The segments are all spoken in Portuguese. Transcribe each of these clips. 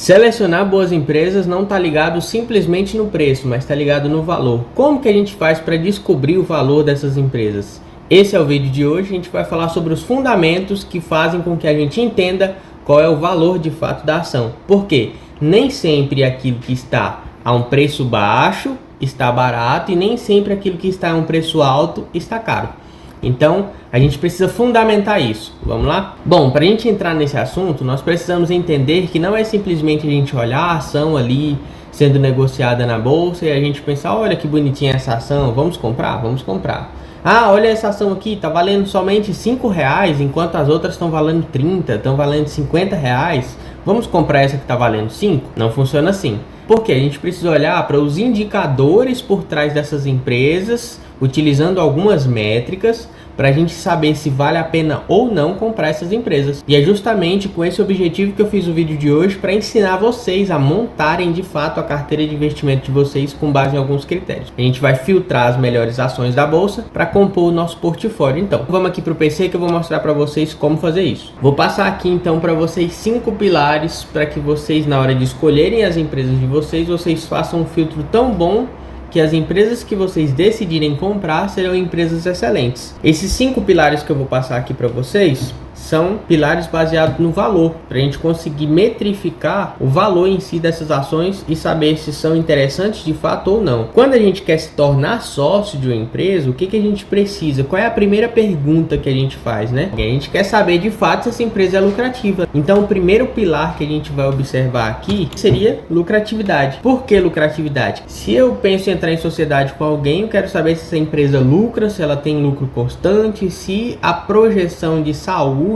Selecionar boas empresas não está ligado simplesmente no preço, mas está ligado no valor. Como que a gente faz para descobrir o valor dessas empresas? Esse é o vídeo de hoje. A gente vai falar sobre os fundamentos que fazem com que a gente entenda qual é o valor de fato da ação. Por quê? Nem sempre aquilo que está a um preço baixo está barato e nem sempre aquilo que está a um preço alto está caro. Então, a gente precisa fundamentar isso. Vamos lá? Bom, para a gente entrar nesse assunto, nós precisamos entender que não é simplesmente a gente olhar a ação ali sendo negociada na bolsa e a gente pensar, olha que bonitinha essa ação, vamos comprar? Vamos comprar. Ah, olha essa ação aqui, tá valendo somente R$5, enquanto as outras estão valendo 30, estão valendo R$50. Vamos comprar essa que está valendo 5? Não funciona assim. Porque a gente precisa olhar para os indicadores por trás dessas empresas, utilizando algumas métricas, para a gente saber se vale a pena ou não comprar essas empresas. E é justamente com esse objetivo que eu fiz o vídeo de hoje, para ensinar vocês a montarem de fato a carteira de investimento de vocês com base em alguns critérios. A gente vai filtrar as melhores ações da bolsa para compor o nosso portfólio. Então, vamos aqui para o PC que eu vou mostrar para vocês como fazer isso. Vou passar aqui então para vocês 5 pilares para que vocês, na hora de escolherem as empresas de vocês façam um filtro tão bom que as empresas que vocês decidirem comprar serão empresas excelentes. Esses 5 pilares que eu vou passar aqui para vocês são pilares baseados no valor, para a gente conseguir metrificar o valor em si dessas ações e saber se são interessantes de fato ou não. Quando a gente quer se tornar sócio de uma empresa, o que a gente precisa? Qual é a primeira pergunta que a gente faz, né? A gente quer saber de fato se essa empresa é lucrativa. Então, o primeiro pilar que a gente vai observar aqui seria lucratividade. Por que lucratividade? Se eu penso em entrar em sociedade com alguém, eu quero saber se essa empresa lucra, se ela tem lucro constante, se a projeção de saúde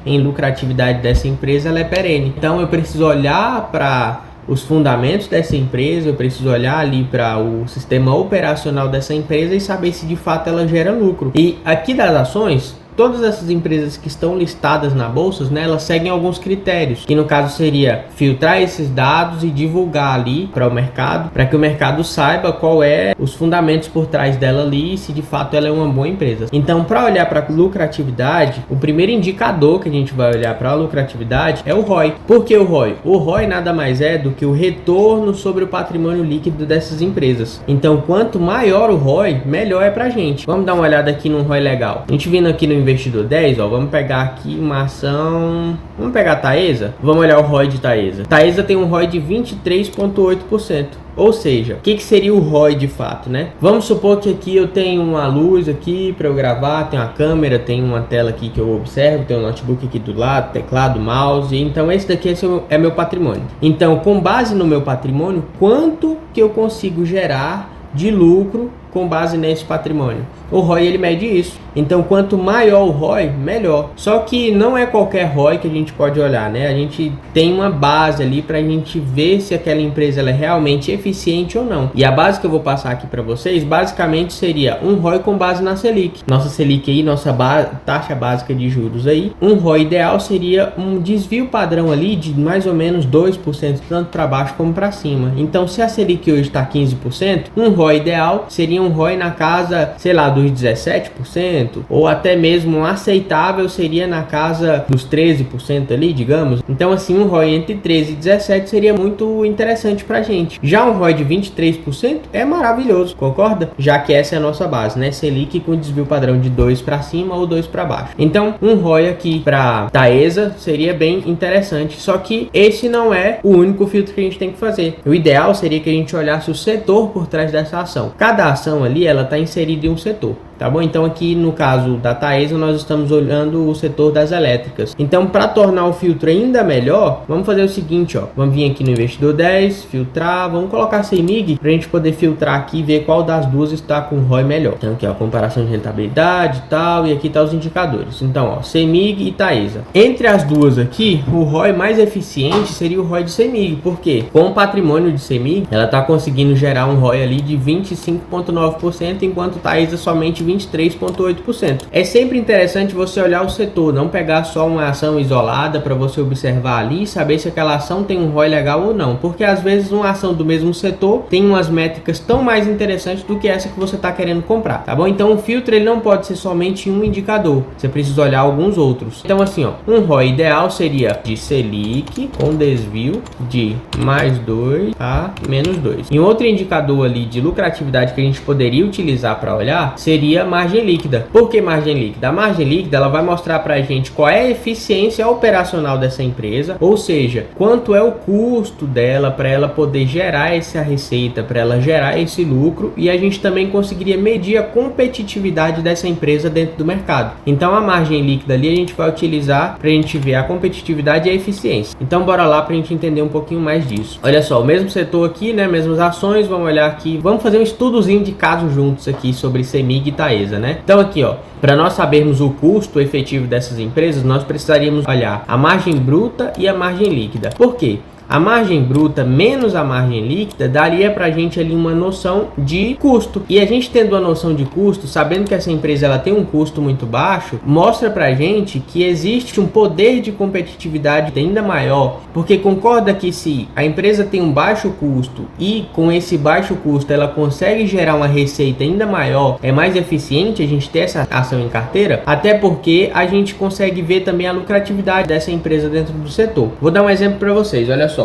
em lucratividade dessa empresa ela é perene. Então eu preciso olhar para os fundamentos dessa empresa, eu preciso olhar ali para o sistema operacional dessa empresa e saber se de fato ela gera lucro. E aqui das ações, todas essas empresas que estão listadas na bolsa, né, elas seguem alguns critérios, que no caso seria filtrar esses dados e divulgar ali para o mercado, para que o mercado saiba qual é os fundamentos por trás dela ali e se de fato ela é uma boa empresa. Então, para olhar para lucratividade, o primeiro indicador que a gente vai olhar para a lucratividade é o ROI. Por que o ROI? O ROI nada mais é do que o retorno sobre o patrimônio líquido dessas empresas. Então, quanto maior o ROI, melhor é para a gente. Vamos dar uma olhada aqui num ROI legal. A gente vindo aqui no Investidor 10, ó, vamos pegar aqui uma ação, vamos pegar a Taesa, vamos olhar o ROI de Taesa. Taesa tem um ROI de 23,8%. Ou seja, o que seria o ROI de fato, né? Vamos supor que aqui eu tenho uma luz aqui para eu gravar, tem uma câmera, tem uma tela aqui que eu observo, tem um notebook aqui do lado, teclado, mouse. Então esse daqui é meu patrimônio. Então, com base no meu patrimônio, quanto que eu consigo gerar de lucro com base nesse patrimônio? O ROI ele mede isso. Então, quanto maior o ROI, melhor. Só que não é qualquer ROI que a gente pode olhar, né? A gente tem uma base ali para a gente ver se aquela empresa ela é realmente eficiente ou não. E a base que eu vou passar aqui para vocês, basicamente seria um ROI com base na Selic. Nossa Selic aí, nossa taxa básica de juros aí. Um ROI ideal seria um desvio padrão ali de mais ou menos 2%, tanto para baixo como para cima. Então, se a Selic hoje está 15%, um ROI ideal seria um ROI na casa, sei lá, dos 17%, ou até mesmo aceitável seria na casa dos 13% ali, digamos. Então assim, um ROI entre 13 e 17 seria muito interessante pra gente. Já um ROI de 23% é maravilhoso, concorda? Já que essa é a nossa base, né? Selic com desvio padrão de 2 para cima ou 2 para baixo. Então, um ROI aqui para Taesa seria bem interessante, só que esse não é o único filtro que a gente tem que fazer. O ideal seria que a gente olhasse o setor por trás dessa ação. Cada ação ali, ela está inserida em um setor. Tá bom? Então aqui no caso da Taesa nós estamos olhando o setor das elétricas. Então, para tornar o filtro ainda melhor, vamos fazer o seguinte, ó. Vamos vir aqui no Investidor 10, filtrar, vamos colocar CEMIG para a gente poder filtrar aqui e ver qual das duas está com ROI melhor. Então aqui ó, comparação de rentabilidade e tal, e aqui tá os indicadores. Então ó, CEMIG e Taesa. Entre as duas aqui, o ROI mais eficiente seria o ROI de CEMIG. Por quê? Com o patrimônio de CEMIG, ela tá conseguindo gerar um ROI ali de 25,9%. 23,9%, enquanto Taesa somente 23,8%. É sempre interessante você olhar o setor, não pegar só uma ação isolada para você observar ali e saber se aquela ação tem um ROI legal ou não, porque às vezes uma ação do mesmo setor tem umas métricas tão mais interessantes do que essa que você está querendo comprar, tá bom? Então o filtro ele não pode ser somente um indicador, você precisa olhar alguns outros. Então assim, ó, um ROI ideal seria de Selic com desvio de mais 2 a menos 2. E um outro indicador ali de lucratividade que a gente poderia utilizar para olhar seria a margem líquida. Por que margem líquida? A margem líquida ela vai mostrar para a gente qual é a eficiência operacional dessa empresa, ou seja, quanto é o custo dela para ela poder gerar essa receita, para ela gerar esse lucro, e a gente também conseguiria medir a competitividade dessa empresa dentro do mercado. Então a margem líquida ali a gente vai utilizar para a gente ver a competitividade e a eficiência. Então bora lá para a gente entender um pouquinho mais disso. Olha só, o mesmo setor aqui, né, mesmas ações, vamos olhar aqui, vamos fazer um estudozinho de caso juntos aqui sobre Semig e Taesa, né? Então aqui, ó, para nós sabermos o custo efetivo dessas empresas, nós precisaríamos olhar a margem bruta e a margem líquida. Por quê? A margem bruta menos a margem líquida daria pra gente ali uma noção de custo. E a gente tendo a noção de custo, sabendo que essa empresa ela tem um custo muito baixo, mostra pra gente que existe um poder de competitividade ainda maior. Porque concorda que se a empresa tem um baixo custo e com esse baixo custo ela consegue gerar uma receita ainda maior, é mais eficiente a gente ter essa ação em carteira, até porque a gente consegue ver também a lucratividade dessa empresa dentro do setor. Vou dar um exemplo para vocês, olha só.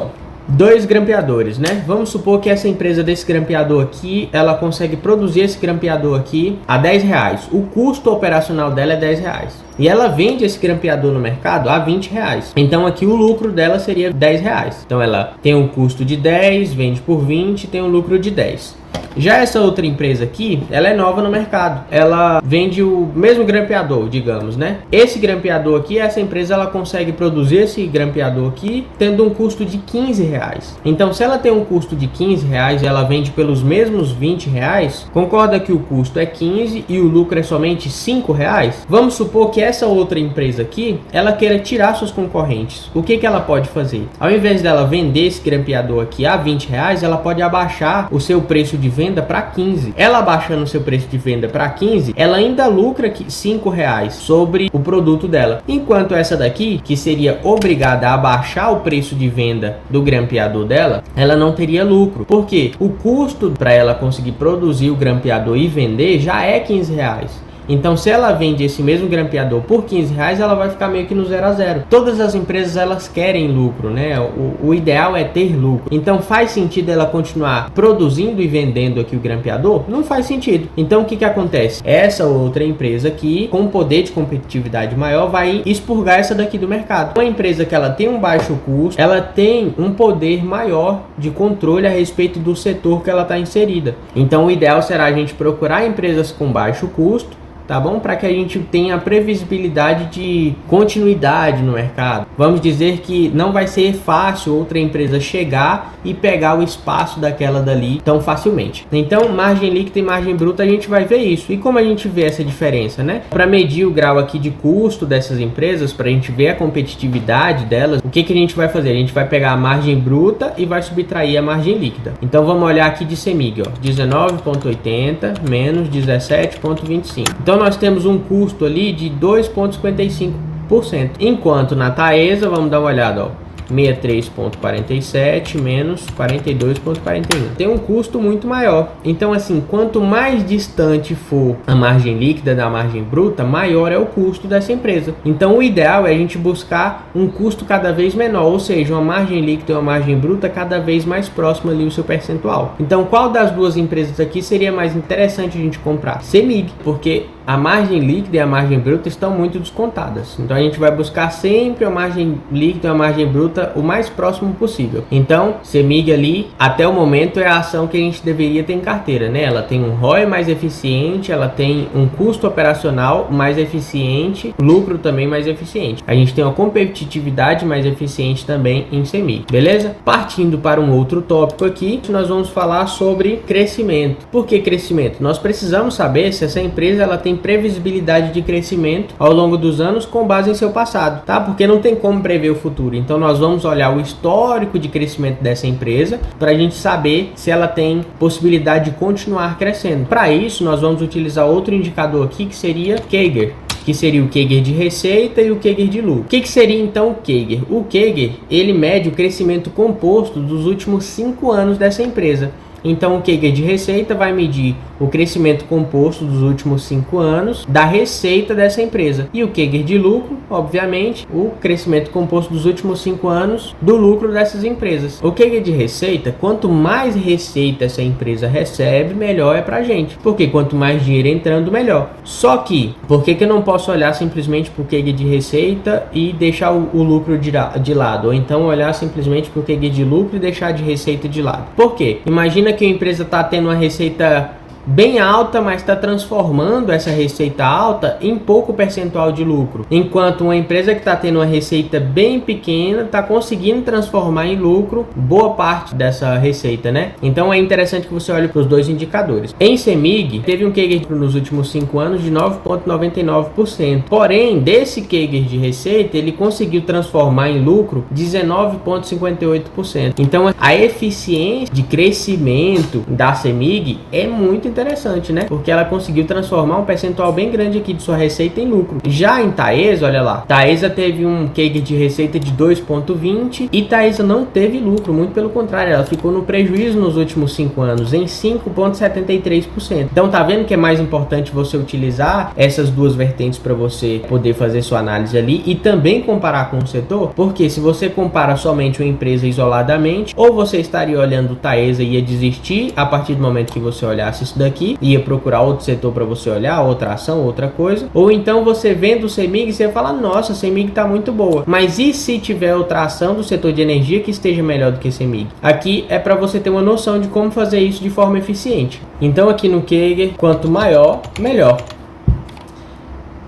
Dois grampeadores, né? Vamos supor que essa empresa desse grampeador aqui, ela consegue produzir esse grampeador aqui a R$10. O custo operacional dela é R$10. E ela vende esse grampeador no mercado a R$20. Então aqui o lucro dela seria R$10. Então ela tem um custo de 10, vende por 20, tem um lucro de 10. Já essa outra empresa aqui, ela é nova no mercado. Ela vende o mesmo grampeador, digamos, né? Esse grampeador aqui, essa empresa ela consegue produzir esse grampeador aqui tendo um custo de R$15. Então, se ela tem um custo de R$15 e ela vende pelos mesmos R$20, concorda que o custo é 15 e o lucro é somente R$5? Vamos supor que essa outra empresa aqui, ela queira tirar seus concorrentes. O que ela pode fazer? Ao invés dela vender esse grampeador aqui a R$20, ela pode abaixar o seu preço de venda para 15. Ela abaixando o seu preço de venda para 15, ela ainda lucra R$5 sobre o produto dela. Enquanto essa daqui, que seria obrigada a abaixar o preço de venda do grampeador dela, ela não teria lucro. Porque o custo para ela conseguir produzir o grampeador e vender já é R$15. Então, se ela vende esse mesmo grampeador por R$15, ela vai ficar meio que no 0 a 0. Todas as empresas, elas querem lucro, né? O ideal é ter lucro. Então, faz sentido ela continuar produzindo e vendendo aqui o grampeador? Não faz sentido. Então, o que acontece? Essa outra empresa aqui, com poder de competitividade maior, vai expurgar essa daqui do mercado. Uma empresa que ela tem um baixo custo, ela tem um poder maior de controle a respeito do setor que ela está inserida. Então, o ideal será a gente procurar empresas com baixo custo, tá bom? Para que a gente tenha previsibilidade de continuidade no mercado. Vamos dizer que não vai ser fácil outra empresa chegar e pegar o espaço daquela dali tão facilmente. Então, margem líquida e margem bruta, a gente vai ver isso. E como a gente vê essa diferença, né? Para medir o grau aqui de custo dessas empresas, para a gente ver a competitividade delas, o que a gente vai fazer? A gente vai pegar a margem bruta e vai subtrair a margem líquida. Então, vamos olhar aqui de Semig, ó, 19,80 menos 17,25. Então, nós temos um custo ali de 2,55%. Enquanto na Taesa, vamos dar uma olhada, ó, 63,47 menos 42,41. Tem um custo muito maior. Então, assim, quanto mais distante for a margem líquida da margem bruta, maior é o custo dessa empresa. Então, o ideal é a gente buscar um custo cada vez menor, ou seja, uma margem líquida e uma margem bruta cada vez mais próxima ali o seu percentual. Então, qual das duas empresas aqui seria mais interessante a gente comprar? Semig, porque a margem líquida e a margem bruta estão muito descontadas. Então, a gente vai buscar sempre a margem líquida e a margem bruta o mais próximo possível. Então, Semig ali, até o momento, é a ação que a gente deveria ter em carteira, né? Ela tem um ROI mais eficiente, ela tem um custo operacional mais eficiente, lucro também mais eficiente. A gente tem uma competitividade mais eficiente também em Semig, beleza? Partindo para um outro tópico aqui, nós vamos falar sobre crescimento. Por que crescimento? Nós precisamos saber se essa empresa ela tem previsibilidade de crescimento ao longo dos anos com base em seu passado, tá? Porque não tem como prever o futuro. Então, nós vamos olhar o histórico de crescimento dessa empresa para a gente saber se ela tem possibilidade de continuar crescendo. Para isso, nós vamos utilizar outro indicador aqui que seria CAGR, que seria o CAGR de receita e o CAGR de lucro. O que seria então o CAGR? O CAGR, ele mede o crescimento composto dos últimos 5 anos dessa empresa. Então o CAGR de receita vai medir o crescimento composto dos últimos 5 anos da receita dessa empresa. E o CAGR de lucro, obviamente, o crescimento composto dos últimos 5 anos do lucro dessas empresas. O CAGR de receita, quanto mais receita essa empresa recebe, melhor é pra gente. Porque quanto mais dinheiro entrando, melhor. Só que, por que eu não posso olhar simplesmente pro CAGR de receita e deixar o lucro de lado? Ou então olhar simplesmente pro CAGR de lucro e deixar de receita de lado? Por quê? Imagina que a empresa está tendo uma receita bem alta, mas está transformando essa receita alta em pouco percentual de lucro, enquanto uma empresa que está tendo uma receita bem pequena está conseguindo transformar em lucro boa parte dessa receita, né? Então é interessante que você olhe para os dois indicadores. Em CEMIG teve um CAGR nos últimos 5 anos de 9,99%, porém desse CAGR de receita ele conseguiu transformar em lucro 19,58%. Então a eficiência de crescimento da CEMIG é muito interessante, né? Porque ela conseguiu transformar um percentual bem grande aqui de sua receita em lucro. Já em Taesa, olha lá, Taesa teve um CAGR de receita de 2,20 e Taesa não teve lucro, muito pelo contrário, ela ficou no prejuízo nos últimos 5 anos, em 5,73%. Então tá vendo que é mais importante você utilizar essas duas vertentes para você poder fazer sua análise ali e também comparar com o setor, porque se você compara somente uma empresa isoladamente, ou você estaria olhando Taesa e ia desistir a partir do momento que você olhasse isso daqui, ia procurar outro setor para você olhar, outra ação, outra coisa, ou então você vendo o CEMIG e você fala, nossa, a CEMIG tá muito boa, mas e se tiver outra ação do setor de energia que esteja melhor do que a CEMIG? Aqui é para você ter uma noção de como fazer isso de forma eficiente. Então aqui no CAGR, quanto maior, melhor.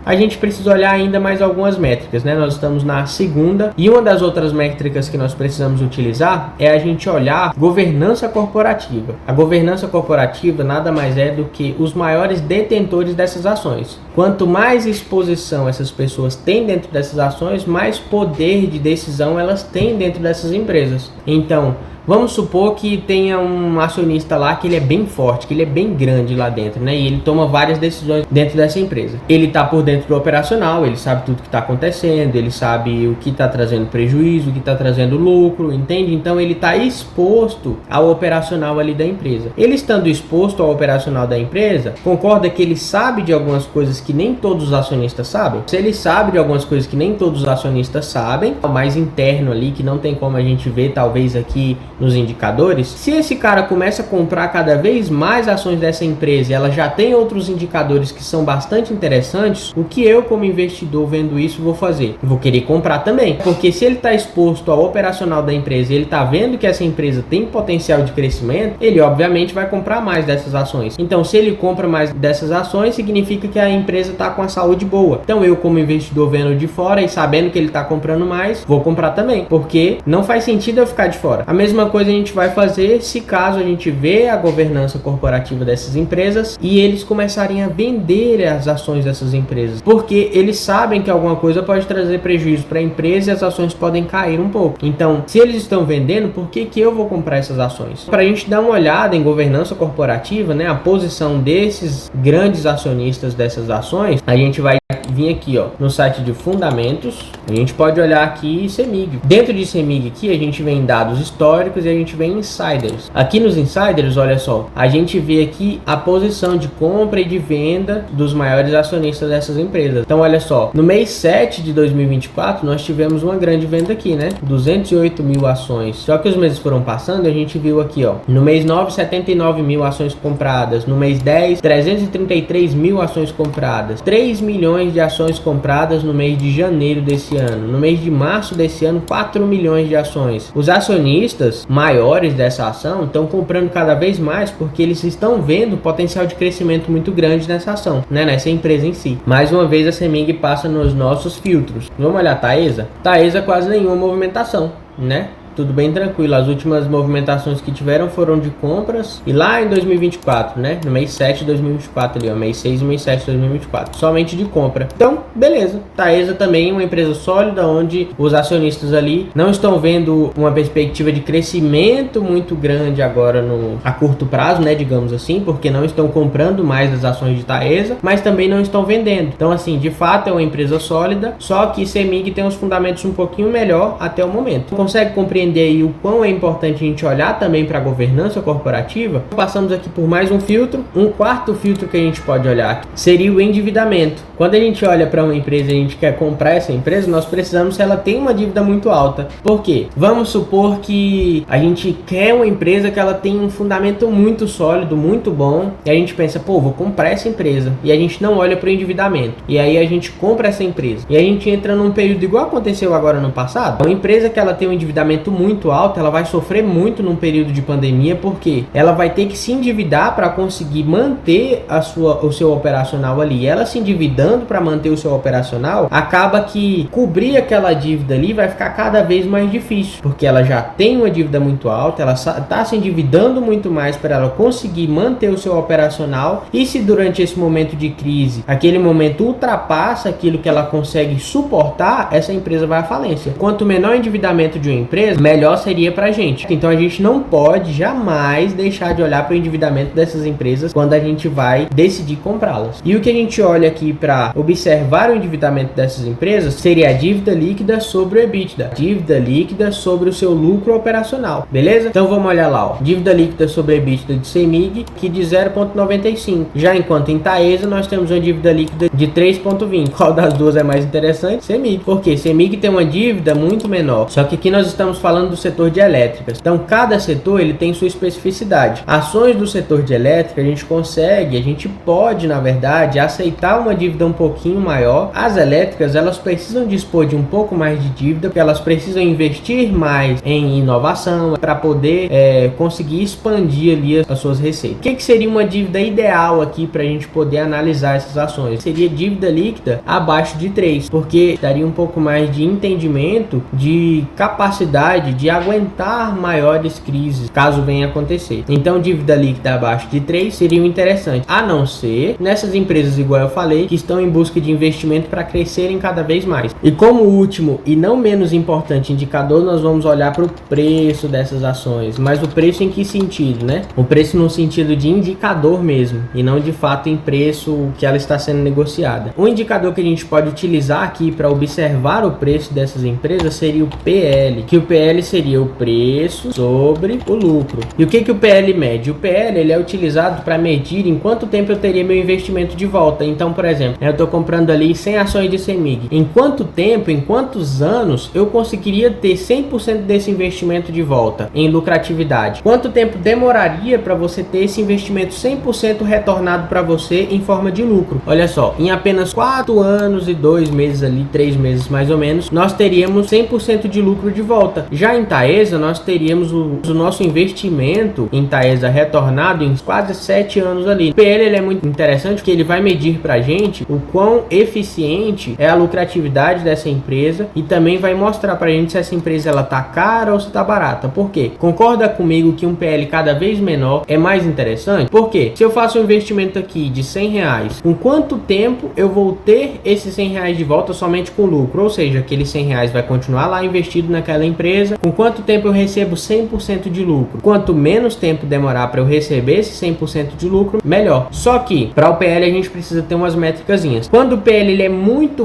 A gente precisa olhar ainda mais algumas métricas, né? Nós estamos na segunda e uma das outras métricas que nós precisamos utilizar é a gente olhar governança corporativa. A governança corporativa nada mais é do que os maiores detentores dessas ações. Quanto mais exposição essas pessoas têm dentro dessas ações, mais poder de decisão elas têm dentro dessas empresas. Então, vamos supor que tenha um acionista lá que ele é bem forte, que ele é bem grande lá dentro, né? E ele toma várias decisões dentro dessa empresa. Ele está por dentro do operacional, ele sabe tudo que está acontecendo, ele sabe o que está trazendo prejuízo, o que está trazendo lucro, entende? Então ele está exposto ao operacional ali da empresa. Ele estando exposto ao operacional da empresa, concorda que ele sabe de algumas coisas que nem todos os acionistas sabem? Se ele sabe de algumas coisas que nem todos os acionistas sabem, o mais interno ali, que não tem como a gente ver, talvez aqui nos indicadores, se esse cara começa a comprar cada vez mais ações dessa empresa e ela já tem outros indicadores que são bastante interessantes, o que eu como investidor vendo isso vou fazer? Vou querer comprar também, porque se ele está exposto ao operacional da empresa e ele está vendo que essa empresa tem potencial de crescimento, ele obviamente vai comprar mais dessas ações. Então se ele compra mais dessas ações, significa que a empresa está com a saúde boa. Então eu como investidor vendo de fora e sabendo que ele está comprando mais, vou comprar também, porque não faz sentido eu ficar de fora. A mesma coisa a gente vai fazer se caso a gente vê a governança corporativa dessas empresas e eles começarem a vender as ações dessas empresas, porque eles sabem que alguma coisa pode trazer prejuízo para a empresa e as ações podem cair um pouco. Então, se eles estão vendendo, por que eu vou comprar essas ações? Para a gente dar uma olhada em governança corporativa, né, a posição desses grandes acionistas dessas ações, a gente vai vir aqui, ó, no site de fundamentos, a gente pode olhar aqui CEMIG. Dentro de CEMIG aqui, a gente vê em dados históricos e a gente vê em insiders. Aqui nos insiders, olha só, a gente vê aqui a posição de compra e de venda dos maiores acionistas dessas empresas. Então, olha só, no mês 7 de 2024, nós tivemos uma grande venda aqui, né? 208 mil ações. Só que os meses foram passando e a gente viu aqui, ó, no mês 9, 79 mil ações compradas. No mês 10, 333 mil ações compradas. 3 milhões de ações compradas no mês de janeiro desse ano. No mês de março desse ano, 4 milhões de ações. Os acionistas maiores dessa ação estão comprando cada vez mais porque eles estão vendo potencial de crescimento muito grande nessa ação, né? Nessa empresa em si. Mais uma vez a CEMIG passa nos nossos filtros. Vamos olhar a Taesa? Taesa quase nenhuma movimentação, né? tudo bem tranquilo. As últimas movimentações que tiveram foram de compras e lá em 2024, né? No mês 7 de 2024 ali, ó, mês 6 e mês 7 de 2024, somente de compra. Então, beleza. Taesa também é uma empresa sólida, onde os acionistas ali não estão vendo uma perspectiva de crescimento muito grande agora a curto prazo, né? Digamos assim, porque não estão comprando mais as ações de Taesa, mas também não estão vendendo. Então, assim, de fato é uma empresa sólida, só que CEMIG tem os fundamentos um pouquinho melhor até o momento. Consegue compreender aí o quão é importante a gente olhar também para a governança corporativa? Passamos aqui por mais um filtro. Um quarto filtro que a gente pode olhar seria o endividamento. Quando a gente olha para uma empresa e a gente quer comprar essa empresa, nós precisamos se ela tem uma dívida muito alta. Por quê? Vamos supor que a gente quer uma empresa que ela tem um fundamento muito sólido, muito bom, e a gente pensa, pô, vou comprar essa empresa, e a gente não olha para o endividamento, e aí a gente compra essa empresa, e a gente entra num período igual aconteceu agora no passado. Uma empresa que ela tem um endividamento muito alto, ela vai sofrer muito num período de pandemia, porque ela vai ter que se endividar para conseguir manter o seu operacional ali. E ela se endividando para manter o seu operacional, acaba que cobrir aquela dívida ali vai ficar cada vez mais difícil, porque ela já tem uma dívida muito alta, ela está se endividando muito mais para ela conseguir manter o seu operacional, e se durante esse momento de crise, aquele momento ultrapassa aquilo que ela consegue suportar, essa empresa vai à falência. Quanto menor o endividamento de uma empresa, melhor seria para a gente. Então a gente não pode jamais deixar de olhar para o endividamento dessas empresas quando a gente vai decidir comprá-las. E o que a gente olha aqui para observar o endividamento dessas empresas seria a dívida líquida sobre o EBITDA, dívida líquida sobre o seu lucro operacional, beleza? Então vamos olhar lá, ó. Dívida líquida sobre EBITDA de CEMIG, que de 0,95. Já enquanto em Taesa nós temos uma dívida líquida de 3,20. Qual das duas é mais interessante? CEMIG. Porque CEMIG tem uma dívida muito menor. Só que aqui nós estamos falando do setor de elétricas. Então cada setor ele tem sua especificidade. Ações do setor de elétrica a gente pode, na verdade, aceitar uma dívida um pouquinho maior. As elétricas, elas precisam dispor de um pouco mais de dívida, porque elas precisam investir mais em inovação para poder conseguir expandir ali as suas receitas. O que seria uma dívida ideal aqui para a gente poder analisar essas ações? Seria dívida líquida abaixo de 3, porque daria um pouco mais de entendimento, de capacidade de aguentar maiores crises, caso venha acontecer. Então, dívida líquida abaixo de 3 seria interessante, a não ser nessas empresas, igual eu falei, que estão em busca de investimento para crescerem cada vez mais. E como último e não menos importante indicador, nós vamos olhar para o preço dessas ações. Mas o preço em que sentido, né? O preço no sentido de indicador mesmo, e não de fato em preço que ela está sendo negociada. Um indicador que a gente pode utilizar aqui para observar o preço dessas empresas seria o PL, que o PL seria o preço sobre o lucro. E o que o PL mede? O PL ele é utilizado para medir em quanto tempo eu teria meu investimento de volta. Então, por exemplo, eu estou comprando ali 100 ações de CEMIG. Em quanto tempo, em quantos anos eu conseguiria ter 100% desse investimento de volta em lucratividade? Quanto tempo demoraria para você ter esse investimento 100% retornado para você em forma de lucro? Olha só, em apenas 4 anos e 2 meses ali, 3 meses mais ou menos, nós teríamos 100% de lucro de volta. Já em Taesa, nós teríamos o nosso investimento em Taesa retornado em quase 7 anos ali. O PL ele é muito interessante porque ele vai medir pra gente o quão eficiente é a lucratividade dessa empresa e também vai mostrar pra gente se essa empresa ela tá cara ou se tá barata. Por quê? Concorda comigo que um PL cada vez menor é mais interessante? Por quê? Se eu faço um investimento aqui de R$100, com quanto tempo eu vou ter esses R$100 de volta somente com lucro? Ou seja, aqueles R$100 vai continuar lá investido naquela empresa. Com quanto tempo eu recebo 100% de lucro? Quanto menos tempo demorar para eu receber esse 100% de lucro, melhor. Só que para o PL a gente precisa ter umas métricazinhas. Quando o PL ele é muito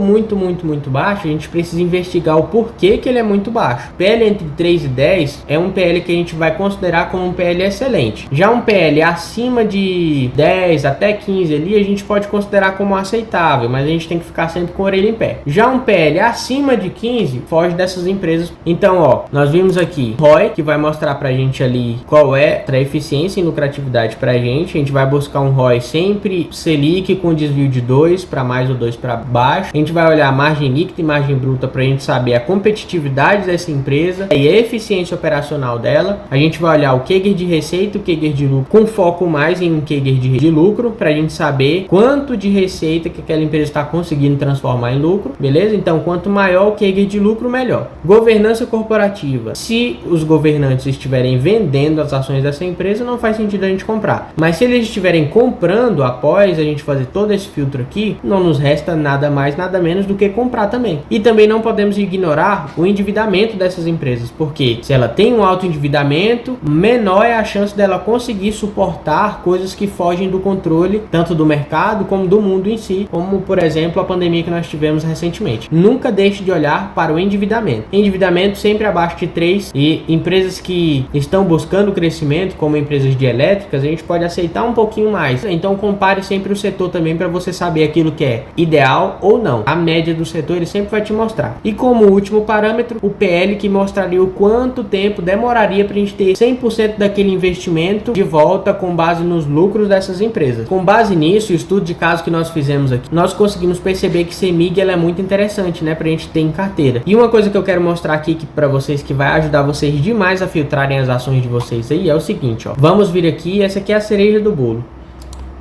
baixo, a gente precisa investigar o porquê que ele é muito baixo. PL entre 3 e 10 é um PL que a gente vai considerar como um PL excelente. Já um PL acima de 10 até 15 ali, a gente pode considerar como aceitável, mas a gente tem que ficar sempre com a orelha em pé. Já um PL acima de 15, foge dessas empresas. Então, ó, nós vimos aqui ROI, que vai mostrar pra gente ali qual é a eficiência e lucratividade pra gente. A gente vai buscar um ROI sempre Selic com desvio de 2 para mais ou 2 para baixo. A gente vai olhar a margem líquida e margem bruta pra gente saber a competitividade dessa empresa e a eficiência operacional dela. A gente vai olhar o CAGR de receita e o CAGR de lucro, com foco mais em um CAGR de lucro, pra gente saber quanto de receita que aquela empresa está conseguindo transformar em lucro, beleza? Então, quanto maior o CAGR de lucro, melhor. Governança corporativa especulativa. Se os governantes estiverem vendendo as ações dessa empresa, não faz sentido a gente comprar. Mas se eles estiverem comprando após a gente fazer todo esse filtro aqui, não nos resta nada mais, nada menos do que comprar também. E também não podemos ignorar o endividamento dessas empresas, porque se ela tem um alto endividamento, menor é a chance dela conseguir suportar coisas que fogem do controle, tanto do mercado como do mundo em si, como por exemplo a pandemia que nós tivemos recentemente. Nunca deixe de olhar para o endividamento. Endividamento sempre abaixo de 3, e empresas que estão buscando crescimento, como empresas de elétricas, a gente pode aceitar um pouquinho mais. Então compare sempre o setor também para você saber aquilo que é ideal ou não. A média do setor ele sempre vai te mostrar. E como último parâmetro, o PL, que mostraria o quanto tempo demoraria para a gente ter 100% daquele investimento de volta com base nos lucros dessas empresas. Com base nisso, o estudo de caso que nós fizemos aqui, nós conseguimos perceber que CEMIG ela é muito interessante, né, pra gente ter em carteira. E uma coisa que eu quero mostrar aqui para vocês, que vai ajudar vocês demais a filtrarem as ações de vocês aí, é o seguinte, ó. Vamos vir aqui, essa aqui é a cereja do bolo,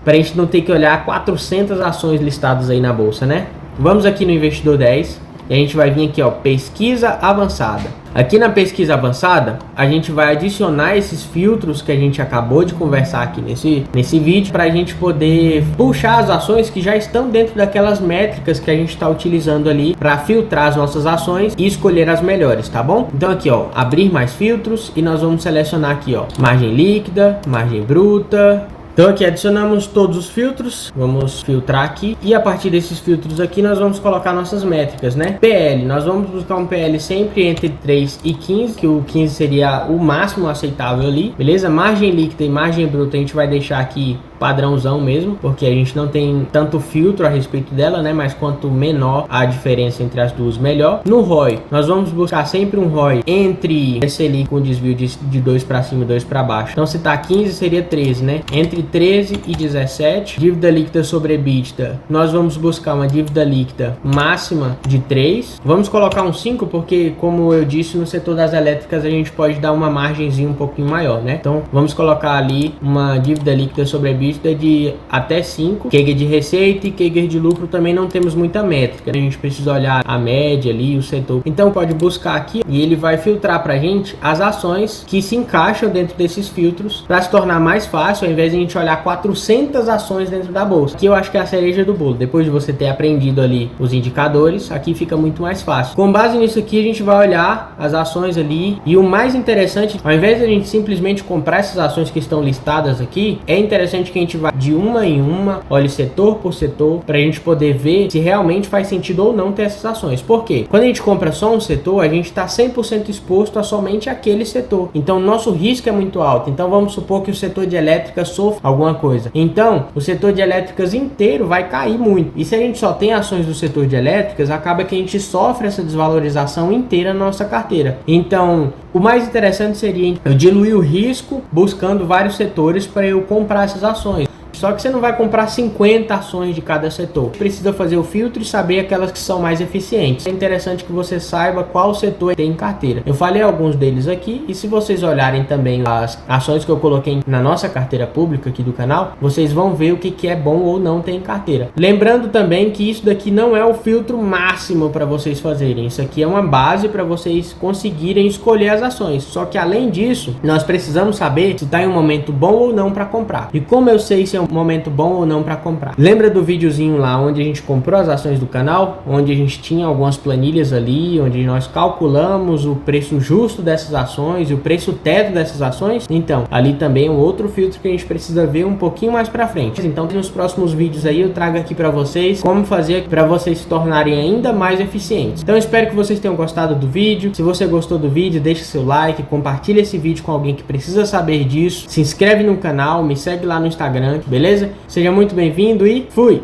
pra gente não ter que olhar 400 ações listadas aí na bolsa, né? Vamos aqui no Investidor 10 e a gente vai vir aqui, ó, pesquisa avançada. Aqui na pesquisa avançada, a gente vai adicionar esses filtros que a gente acabou de conversar aqui nesse vídeo, para a gente poder puxar as ações que já estão dentro daquelas métricas que a gente está utilizando ali para filtrar as nossas ações e escolher as melhores, tá bom? Então aqui, ó, abrir mais filtros, e nós vamos selecionar aqui, ó, margem líquida, margem bruta. Então aqui adicionamos todos os filtros, vamos filtrar aqui, e a partir desses filtros aqui nós vamos colocar nossas métricas, né? PL, nós vamos buscar um PL sempre entre 3 e 15, que o 15 seria o máximo aceitável ali, beleza? Margem líquida e margem bruta a gente vai deixar aqui padrãozão mesmo, porque a gente não tem tanto filtro a respeito dela, né? Mas quanto menor a diferença entre as duas, melhor. No ROI, nós vamos buscar sempre um ROI entre esse ali com desvio de 2 para cima e 2 para baixo. Então se tá 15 seria 13, né? Entre 13 e 17. Dívida líquida sobre EBITDA, nós vamos buscar uma dívida líquida máxima de 3. Vamos colocar um 5, porque como eu disse, no setor das elétricas a gente pode dar uma margenzinha um pouquinho maior, né? Então vamos colocar ali uma dívida líquida sobre EBITDA de até 5, CAGR de receita e CAGR de lucro também não temos muita métrica, a gente precisa olhar a média ali, o setor. Então pode buscar aqui e ele vai filtrar pra gente as ações que se encaixam dentro desses filtros, para se tornar mais fácil, ao invés de a gente olhar 400 ações dentro da bolsa, que eu acho que é a cereja do bolo. Depois de você ter aprendido ali os indicadores, aqui fica muito mais fácil. Com base nisso aqui, a gente vai olhar as ações ali, e o mais interessante, ao invés de a gente simplesmente comprar essas ações que estão listadas aqui, é interessante que a gente vá de uma em uma, olhe setor por setor, para a gente poder ver se realmente faz sentido ou não ter essas ações. Por quê? Quando a gente compra só um setor, a gente está 100% exposto a somente aquele setor. Então, nosso risco é muito alto. Então, vamos supor que o setor de elétrica sofra alguma coisa. Então, o setor de elétricas inteiro vai cair muito. E se a gente só tem ações do setor de elétricas, acaba que a gente sofre essa desvalorização inteira na nossa carteira. Então, o mais interessante seria eu diluir o risco buscando vários setores para eu comprar essas ações. Só que você não vai comprar 50 ações de cada setor. Precisa fazer o filtro e saber aquelas que são mais eficientes. É interessante que você saiba qual setor tem em carteira. Eu falei alguns deles aqui, e se vocês olharem também as ações que eu coloquei na nossa carteira pública aqui do canal, vocês vão ver o que é bom ou não ter em carteira. Lembrando também que isso daqui não é o filtro máximo para vocês fazerem. Isso aqui é uma base para vocês conseguirem escolher as ações. Só que além disso, nós precisamos saber se está em um momento bom ou não para comprar. E como eu sei se é um momento bom ou não para comprar? Lembra do videozinho lá onde a gente comprou as ações do canal, onde a gente tinha algumas planilhas ali, onde nós calculamos o preço justo dessas ações e o preço teto dessas ações? Então, ali também é um outro filtro que a gente precisa ver um pouquinho mais para frente. Então, nos próximos vídeos aí eu trago aqui para vocês como fazer para vocês se tornarem ainda mais eficientes. Então, eu espero que vocês tenham gostado do vídeo. Se você gostou do vídeo, deixa seu like, compartilha esse vídeo com alguém que precisa saber disso, se inscreve no canal, me segue lá no Instagram, beleza? Seja muito bem-vindo e fui!